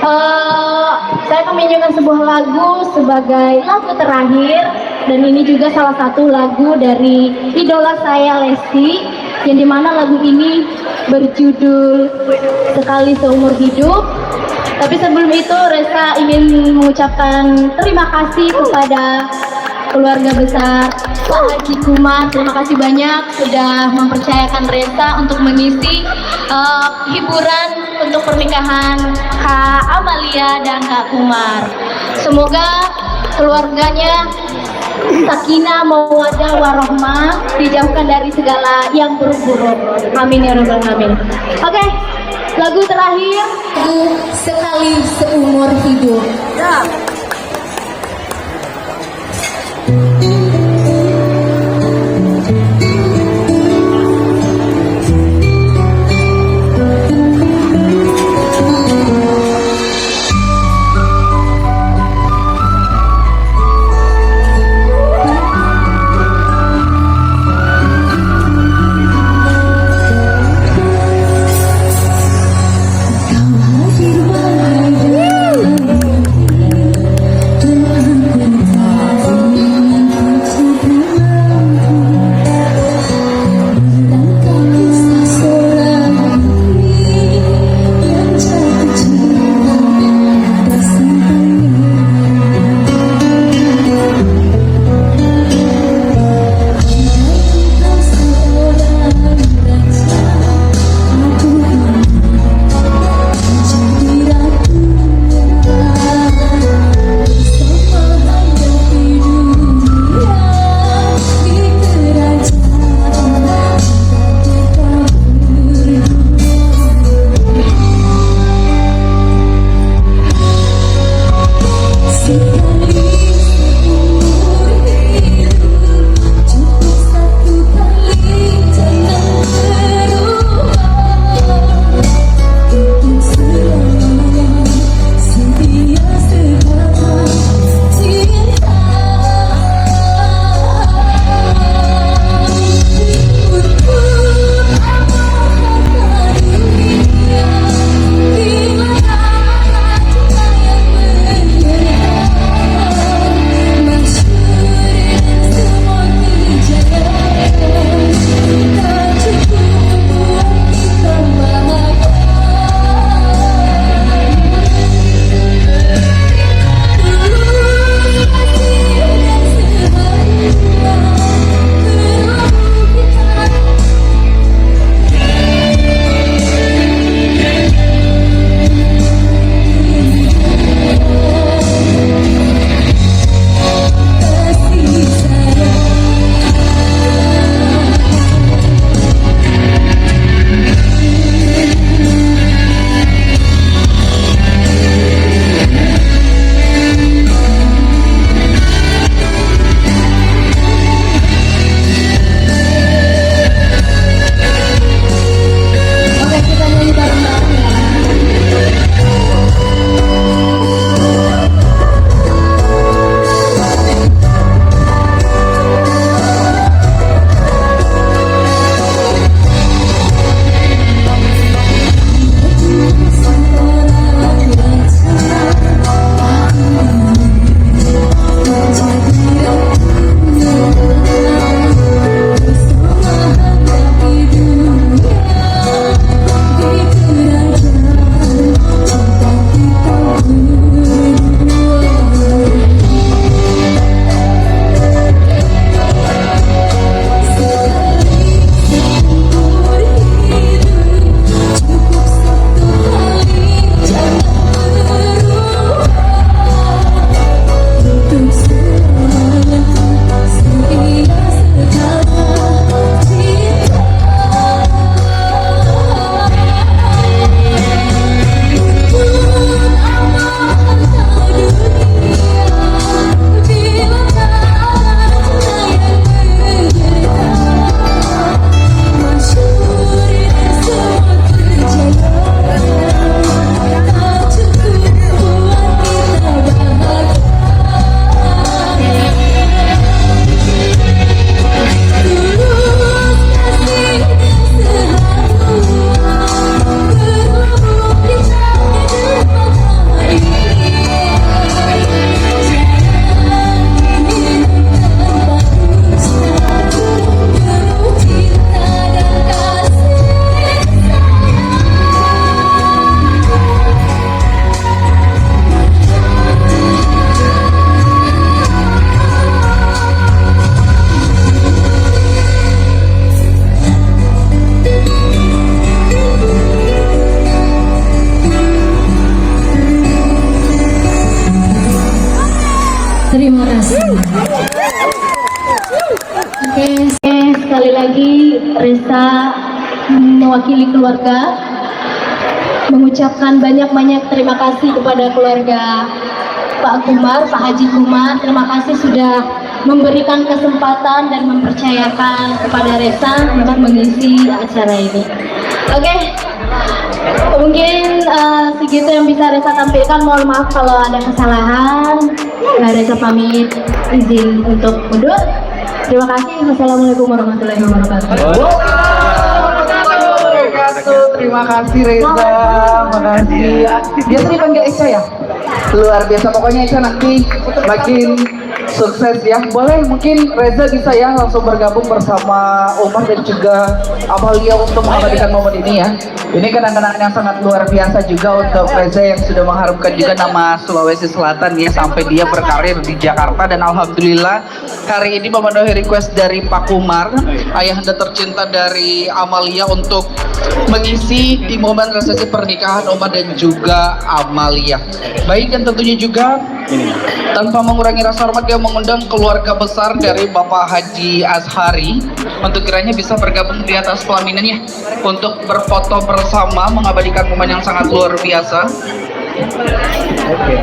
Eh, saya meminjamkan sebuah lagu sebagai lagu terakhir, dan ini juga salah satu lagu dari idola saya, Lesti, yang dimana lagu ini berjudul Sekali Seumur Hidup. Tapi sebelum itu Resa ingin mengucapkan terima kasih kepada keluarga besar Pak Haji Kumar. Terima kasih banyak sudah mempercayakan Resa untuk mengisi hiburan untuk pernikahan Kak Amalia dan Kak Kumar. Semoga keluarganya sakinah, mawaddah, warohmah, dijauhkan dari segala yang buruk-buruk. Amin ya rabbal alamin. Oke, lagu terakhir, lagu Sekali Seumur Hidup. Oke, sekali lagi Reza mewakili keluarga mengucapkan banyak-banyak terima kasih kepada keluarga Pak Kumar, Pak Haji Kumar. Terima kasih sudah memberikan kesempatan dan mempercayakan kepada Reza untuk mengisi acara ini. Oke, mungkin segitu yang bisa Reza tampilkan. Mohon maaf kalau ada kesalahan. Reza pamit izin untuk mundur. Terima kasih. Wassalamualaikum warahmatullahi wabarakatuh. Terima kasih Reza, makasih. Biasa dipanggil Eca ya? Luar biasa, pokoknya Eca nanti makin sukses ya. Boleh mungkin Reza bisa ya langsung bergabung bersama Umar dan juga Amalia untuk mengabadikan momen ini ya. Ini kenangan yang sangat luar biasa juga untuk Reza yang sudah mengharumkan juga nama Sulawesi Selatan ya, sampai dia berkarir di Jakarta. Dan alhamdulillah hari ini memenuhi request dari Pak Kumar, ayahanda tercinta dari Amalia, untuk mengisi di momen resepsi pernikahan Umar dan juga Amalia. Baik, dan tentunya juga tanpa mengurangi rasa hormat dia mengundang keluarga besar dari Bapak Haji Azhari untuk kiranya bisa bergabung di atas pelaminannya untuk berfoto bersama mengabadikan momen yang sangat luar biasa. Oke.